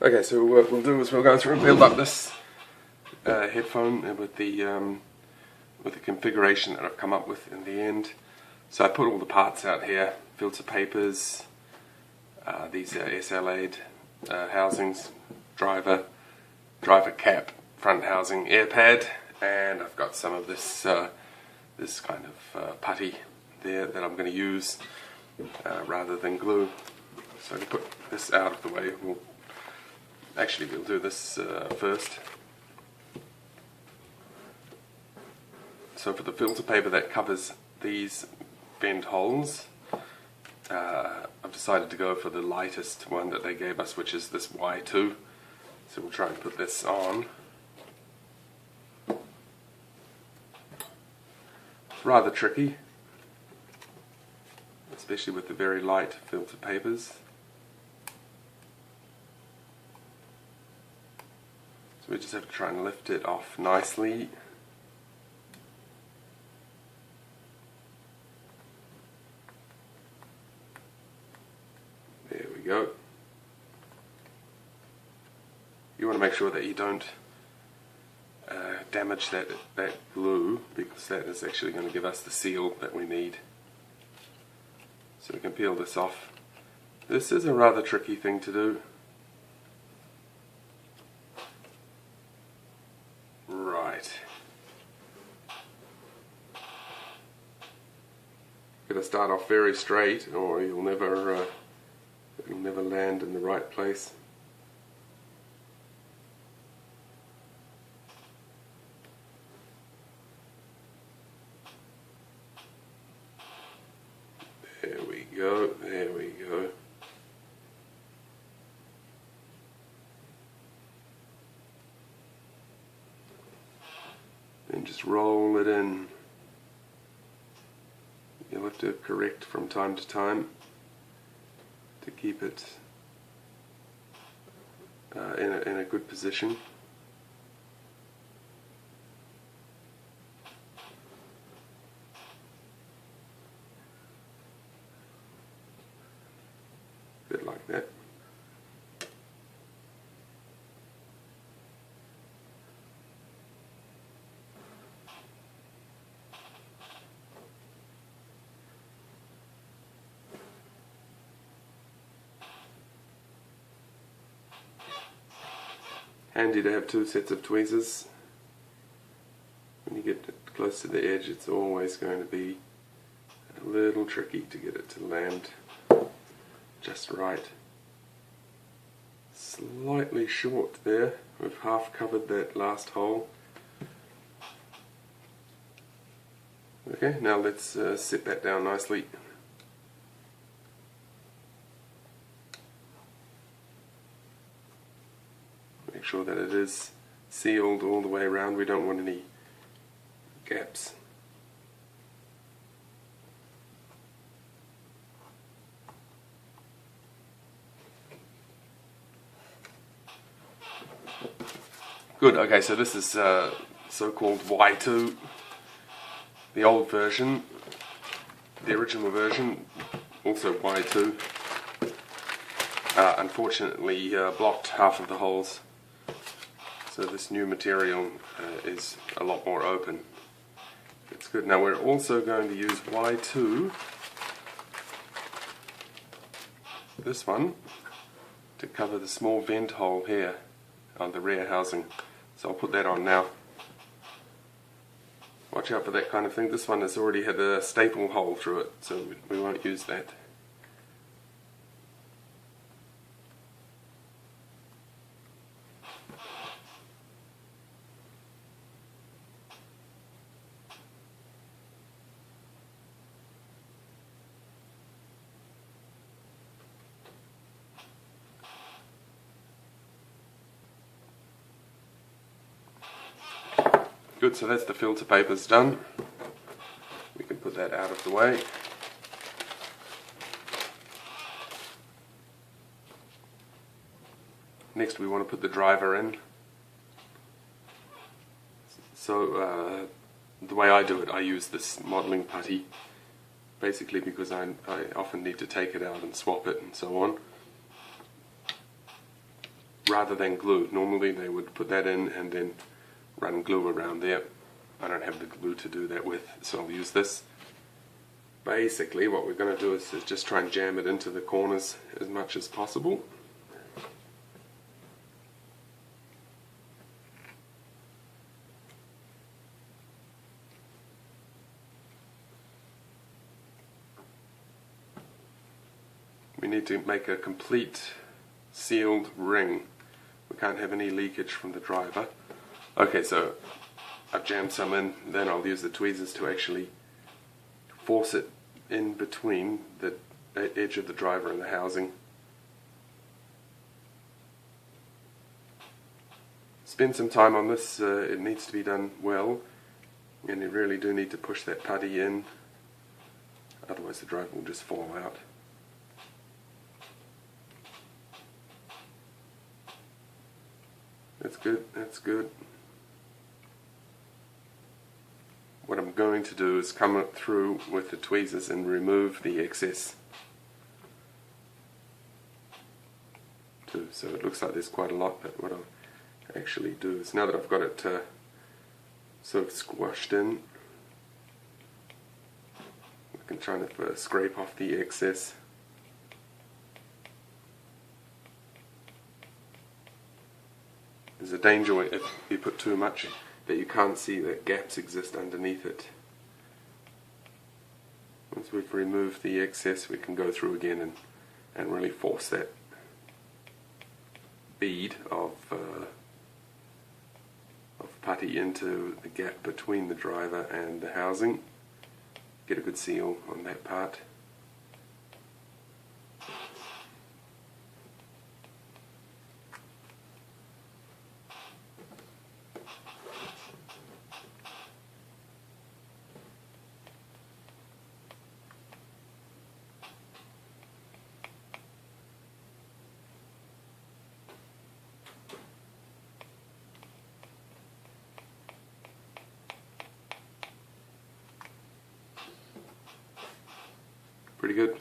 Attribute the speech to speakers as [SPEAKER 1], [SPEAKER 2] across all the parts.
[SPEAKER 1] Okay, so what we'll do is we'll go through and build up this headphone with the configuration that I've come up with in the end. So I put all the parts out here: filter papers, these are SLA'd housings, driver cap, front housing, air pad, and I've got some of this this kind of putty there that I'm going to use rather than glue. So to put this out of the way, we'll do this first. So for the filter paper that covers these vent holes, I've decided to go for the lightest one that they gave us, which is this Y2. So we'll try and put this on. It's rather tricky, especially with the very light filter papers. So we just have to try and lift it off nicely. There we go. You want to make sure that you don't damage that glue, because that is actually going to give us the seal that we need. So we can peel this off. This is a rather tricky thing to do. Right. Got to start off very straight, or you'll never land in the right place. There we go, there we go. And just roll it in. You'll have to correct from time to time to keep it in a good position. Bit like that. Handy to have two sets of tweezers. When you get close to the edge, it's always going to be a little tricky to get it to land just right. Slightly short there. We've half covered that last hole. Okay, now let's set that down nicely. Make sure that it is sealed all the way around. We don't want any gaps. Good, okay, so this is so-called Y2, the old version, the original version, also Y2. Unfortunately blocked half of the holes, so this new material is a lot more open. It's good. Now we're also going to use Y2, this one, to cover the small vent hole here on the rear housing. So I'll put that on now. Watch out for that kind of thing. This one has already had a staple hole through it, so we won't use that. Good, so that's the filter papers done. We can put that out of the way. Next we want to put the driver in. So the way I do it, I use this modelling putty, basically because I often need to take it out and swap it and so on. rather than glue. Normally they would put that in and then run glue around there. I don't have the glue to do that with, so I'll use this. Basically what we're going to do is just try and jam it into the corners as much as possible. We need to make a complete sealed ring. We can't have any leakage from the driver. Okay, so I've jammed some in, then I'll use the tweezers to actually force it in between the edge of the driver and the housing. Spend some time on this, it needs to be done well, and you really do need to push that putty in, otherwise the driver will just fall out. That's good, that's good. What I'm going to do is come through with the tweezers and remove the excess. So it looks like there's quite a lot, but what I'll actually do is, now that I've got it sort of squashed in, I can try to scrape off the excess. There's a danger if you put too much that you can't see that gaps exist underneath it. Once we've removed the excess, we can go through again and really force that bead of putty into the gap between the driver and the housing. Get a good seal on that part. Pretty good.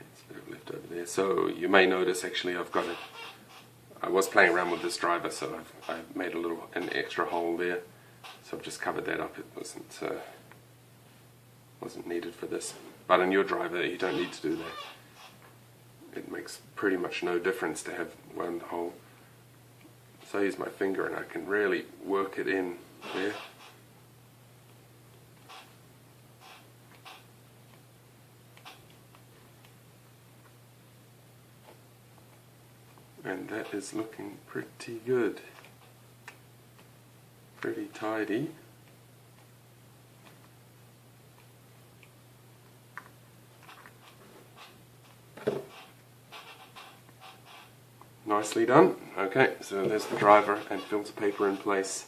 [SPEAKER 1] It's a bit of left over there. So you may notice actually I've got it. I was playing around with this driver, so I've made an extra hole there. So I've just covered that up. It wasn't needed for this. But in your driver you don't need to do that. It makes pretty much no difference to have one hole. So I use my finger and I can really work it in there. And that is looking pretty good. Pretty tidy. Nicely done. Okay, so there's the driver and filter paper in place.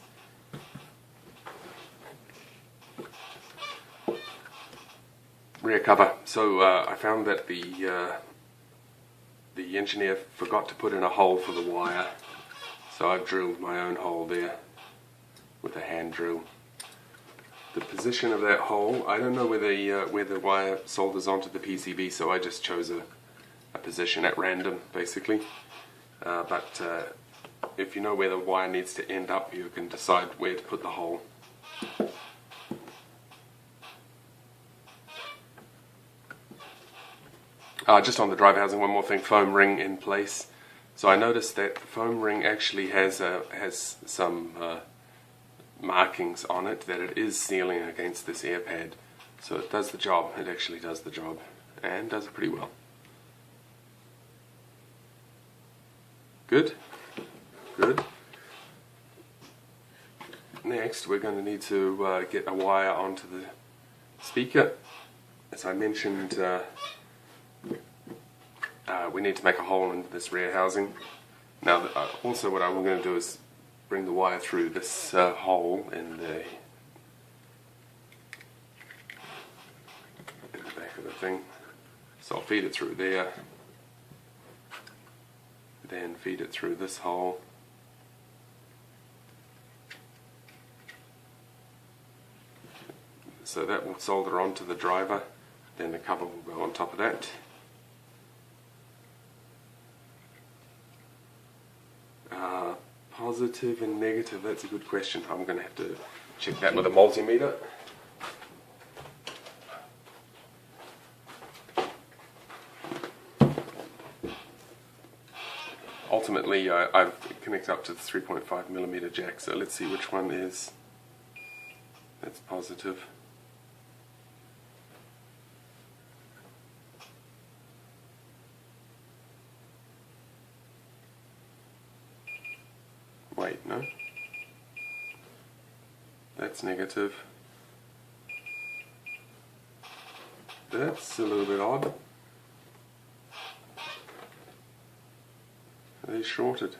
[SPEAKER 1] Rear cover. So I found that the engineer forgot to put in a hole for the wire, so I've drilled my own hole there with a hand drill. The position of that hole, I don't know where the wire solders onto the PCB, so I just chose a position at random basically. But if you know where the wire needs to end up, you can decide where to put the hole. Just on the driver housing, one more thing, foam ring in place. So I noticed that the foam ring actually has some markings on it that it is sealing against this air pad. So it does the job, it actually does the job, and does it pretty well. Good, good. Next we're going to need to get a wire onto the speaker. As I mentioned, we need to make a hole in this rear housing. Now also what I'm going to do is bring the wire through this hole in the back of the thing. So I'll feed it through there, then feed it through this hole. So that will solder onto the driver, then the cover will go on top of that. positive and negative? That's a good question. I'm going to have to check that with a multimeter. Ultimately, I've connected up to the 3.5mm jack, so let's see which one is that's positive. Wait, no. That's negative. That's a little bit odd. They're shorted.